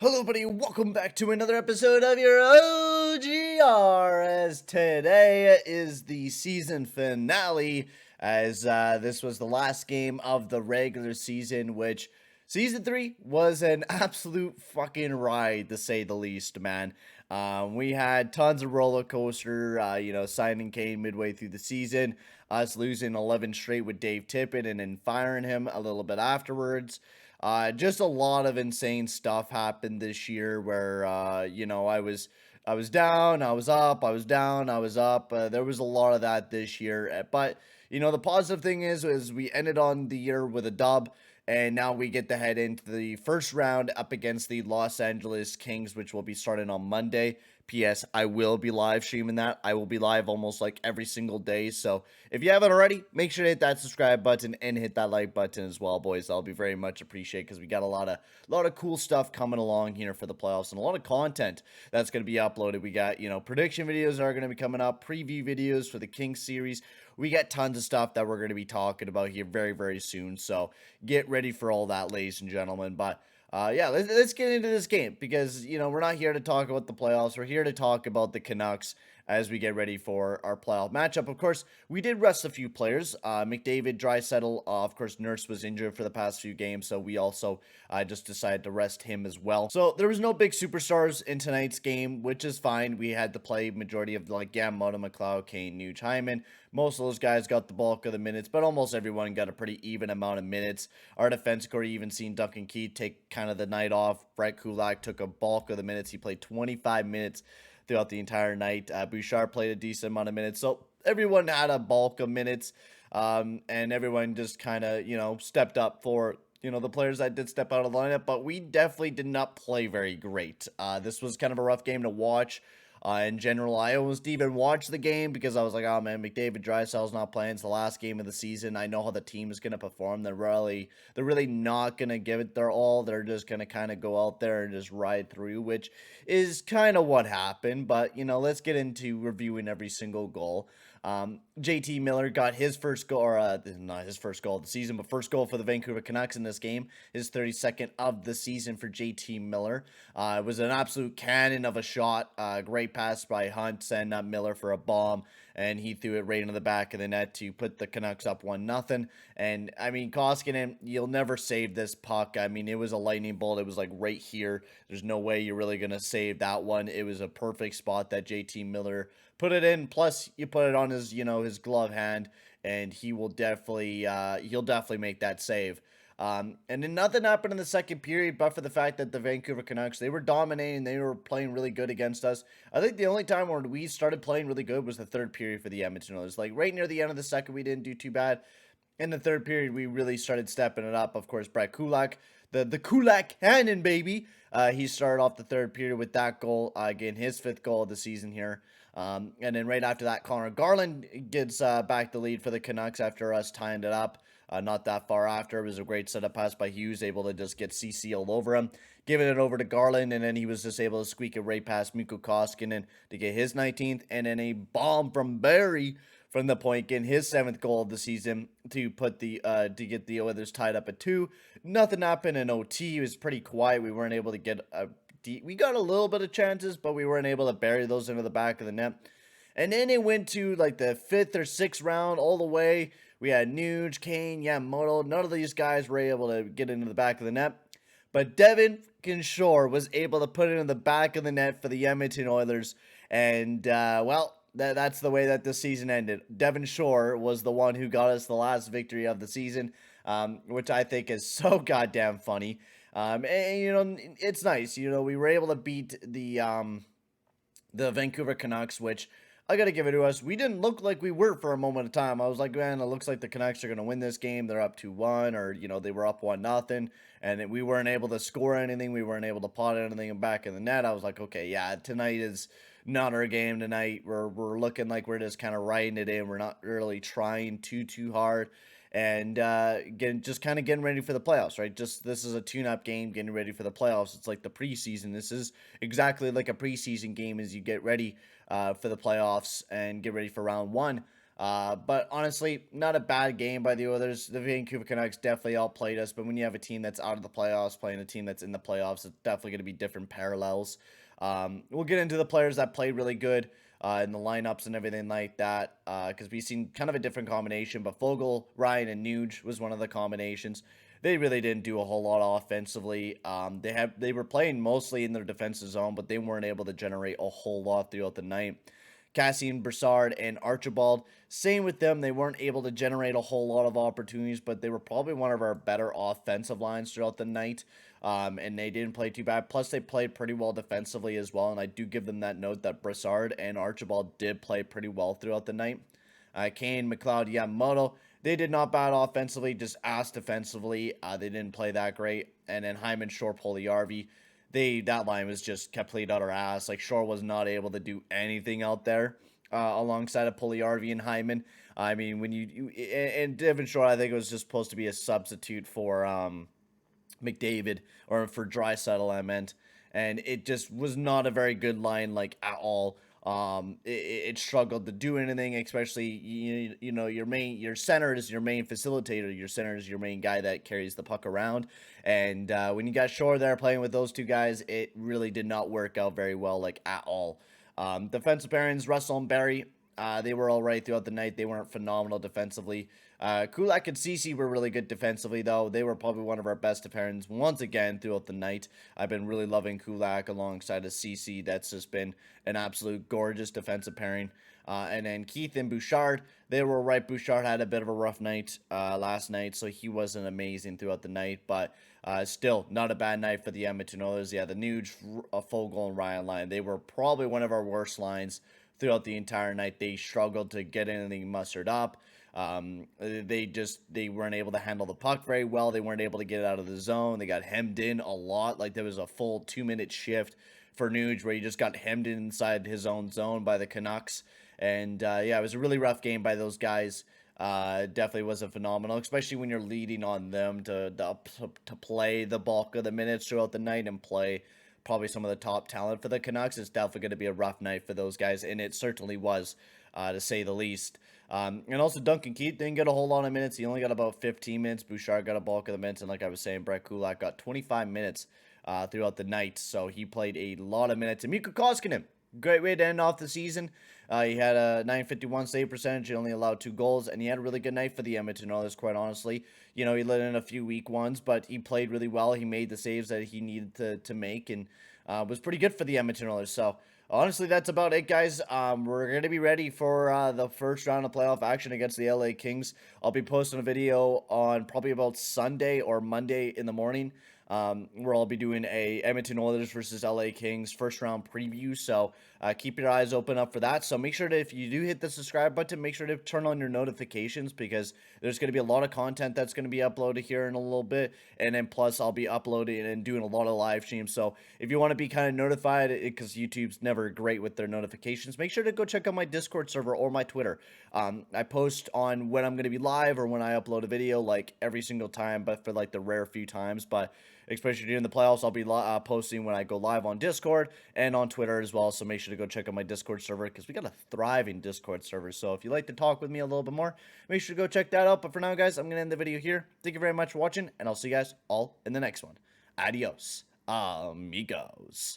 Hello, buddy. Welcome back to another episode of your OGR. As today is the season finale, as this was the last game of the regular season, which season 3 was an absolute fucking ride, to say the least, man. We had tons of roller coaster, signing Kane midway through the season, us losing 11 straight with Dave Tippett and then firing him a little bit afterwards. Just a lot of insane stuff happened this year where, I was down, I was up, I was down, I was up. There was a lot of that this year. But, the positive thing is we ended on the year with a dub. And now we get to head into the first round up against the Los Angeles Kings, which will be starting on Monday. P.S. I will be live streaming that. I will be live almost like every single day. So if you haven't already, make sure to hit that subscribe button and hit that like button as well, boys. That'll be very much appreciated because we got a lot of cool stuff coming along here for the playoffs and a lot of content that's going to be uploaded. We got, prediction videos are going to be coming up, preview videos for the Kings series. We got tons of stuff that we're going to be talking about here very, very soon. So get ready for all that, ladies and gentlemen. But let's get into this game because, we're not here to talk about the playoffs. We're here to talk about the Canucks as we get ready for our playoff matchup. Of course, we did rest a few players. McDavid, Draisaitl, of course, Nurse was injured for the past few games, so we also just decided to rest him as well. So there was no big superstars in tonight's game, which is fine. We had to play majority of Yamamoto, McLeod, Kane, Nuge, Hyman. Most of those guys got the bulk of the minutes, but almost everyone got a pretty even amount of minutes. Our defense core, even seen Duncan Keith take kind of the night off. Brett Kulak took a bulk of the minutes. He played 25 minutes throughout the entire night. Bouchard played a decent amount of minutes. So everyone had a bulk of minutes, and everyone just kind of, stepped up for, the players that did step out of the lineup. But we definitely did not play very great. This was kind of a rough game to watch. In general, I almost even watched the game because I was like, oh man, McDavid, Draisaitl's not playing. It's the last game of the season. I know how the team is going to perform. They're really not going to give it their all. They're just going to kind of go out there and just ride through, which is kind of what happened. But, let's get into reviewing every single goal. JT Miller got his first goal, or not his first goal of the season, but first goal for the Vancouver Canucks in this game. His 32nd of the season for JT Miller. It was an absolute cannon of a shot. Great pass by Hunt, sending up Miller for a bomb, and he threw it right into the back of the net to put the Canucks up 1-0. And, I mean, Koskinen, you'll never save this puck. I mean, it was a lightning bolt. It was, right here. There's no way you're really going to save that one. It was a perfect spot that JT Miller put it in. Plus, you put it on his, his glove hand, and he'll definitely make that save. And then nothing happened in the second period, but for the fact that the Vancouver Canucks, they were dominating, they were playing really good against us. I think the only time where we started playing really good was the third period for the Edmonton Oilers. Right near the end of the second, we didn't do too bad. In the third period, we really started stepping it up. Of course, Brett Kulak, the Kulak cannon, baby. He started off the third period with that goal, again, his 5th goal of the season here. And then right after that, Connor Garland gets back the lead for the Canucks after us tying it up. Not that far after. It was a great setup pass by Hughes, able to just get CC all over him, giving it over to Garland, and then he was just able to squeak it right past Mikko Koskinen to get his 19th, and then a bomb from Barry from the point, getting his 7th goal of the season to put to get the Oilers tied up at 2. Nothing happened in OT. It was pretty quiet. We weren't able to get we got a little bit of chances, but we weren't able to bury those into the back of the net. And then it went to the 5th or 6th round all the way. We had Nuge, Kane, Yamamoto. None of these guys were able to get into the back of the net. But Devin Shore was able to put it in the back of the net for the Edmonton Oilers. And, that's the way that the season ended. Devin Shore was the one who got us the last victory of the season, which I think is so goddamn funny. And, it's nice. We were able to beat the Vancouver Canucks, which I got to give it to us. We didn't look like we were for a moment of time. I was like, man, it looks like the Canucks are going to win this game. They're up 2-1, or, they were up 1-0, and we weren't able to score anything. We weren't able to pot anything back in the net. I was like, okay, yeah, tonight is not our game tonight. We're looking like we're just kind of riding it in. We're not really trying too hard. And getting ready for the playoffs, right? This is a tune-up game, getting ready for the playoffs. It's like the preseason. This is exactly like a preseason game as you get ready for the playoffs and get ready for round 1. But honestly, not a bad game by the Oilers. The Vancouver Canucks definitely outplayed us, but when you have a team that's out of the playoffs playing a team that's in the playoffs, it's definitely going to be different parallels. We'll get into the players that played really good in the lineups and everything like that, because we've seen kind of a different combination. But Fogle, Ryan, and Nuge was one of the combinations. They really didn't do a whole lot offensively. They were playing mostly in their defensive zone, but they weren't able to generate a whole lot throughout the night. Cassian, Broussard, and Archibald. Same with them. They weren't able to generate a whole lot of opportunities, but they were probably one of our better offensive lines throughout the night. And they didn't play too bad. Plus, they played pretty well defensively as well. And I do give them that note that Broussard and Archibald did play pretty well throughout the night. Kane, McLeod, Yamamoto, they did not bad offensively, just ass defensively. They didn't play that great. And then Hyman, Shore, Puljujärvi, that line was just complete utter ass. Like, Shore was not able to do anything out there alongside of Puljujärvi and Hyman. I mean, when and Devin Shore, I think it was just supposed to be a substitute for McDavid, or for Draisaitl, I meant. And it just was not a very good line, like, at all. It struggled to do anything, especially, you know, your center is your main facilitator. Your center is your main guy that carries the puck around. And when you got Shore there playing with those two guys, it really did not work out very well, like, at all. Defensive pairings, Russell and Barry, they were all right throughout the night. They weren't phenomenal defensively. Kulak and Ceci were really good defensively, though. They were probably one of our best pairings once again throughout the night. I've been really loving Kulak alongside of Ceci. That's just been an absolute gorgeous defensive pairing. And then Keith and Bouchard, they were right. Bouchard had a bit of a rough night last night, so he wasn't amazing throughout the night. But still, not a bad night for the Edmonton Oilers. Yeah, the Nuge, Fogle, and Ryan line, they were probably one of our worst lines throughout the entire night. They struggled to get anything mustered up. They weren't able to handle the puck very well. They weren't able to get it out of the zone. They got hemmed in a lot. Like, there was a full 2-minute shift for Nuge where he just got hemmed in inside his own zone by the Canucks. And yeah, it was a really rough game by those guys. Definitely wasn't phenomenal, especially when you're leading on them to play the bulk of the minutes throughout the night and play probably some of the top talent for the Canucks. It's definitely going to be a rough night for those guys, and it certainly was, to say the least. And also, Duncan Keith didn't get a whole lot of minutes. He only got about 15 minutes. Bouchard got a bulk of the minutes, and like I was saying, Brett Kulak got 25 minutes throughout the night, so he played a lot of minutes. And Mikko Koskinen, great way to end off the season. He had a .951 save percentage. He only allowed 2 goals, and he had a really good night for the Edmonton Oilers, quite honestly. You know, he let in a few weak ones, but he played really well. He made the saves that he needed to make, and was pretty good for the Edmonton Oilers. So, honestly, that's about it, guys. We're going to be ready for the first round of playoff action against the LA Kings. I'll be posting a video on probably about Sunday or Monday in the morning, where I'll be doing a Edmonton Oilers versus LA Kings first round preview. So keep your eyes open up for that. So make sure that if you do hit the subscribe button, make sure to turn on your notifications, because there's going to be a lot of content that's going to be uploaded here in a little bit. And then plus I'll be uploading and doing a lot of live streams. So if you want to be kind of notified, because YouTube's never great with their notifications, make sure to go check out my Discord server or my Twitter. I post on when I'm going to be live or when I upload a video, like, every single time, but for like the rare few times. But especially during the playoffs, I'll be posting when I go live on Discord and on Twitter as well. So make sure to go check out my Discord server, because we got a thriving Discord server. So if you'd like to talk with me a little bit more, make sure to go check that out. But for now, guys, I'm going to end the video here. Thank you very much for watching, and I'll see you guys all in the next one. Adios, amigos.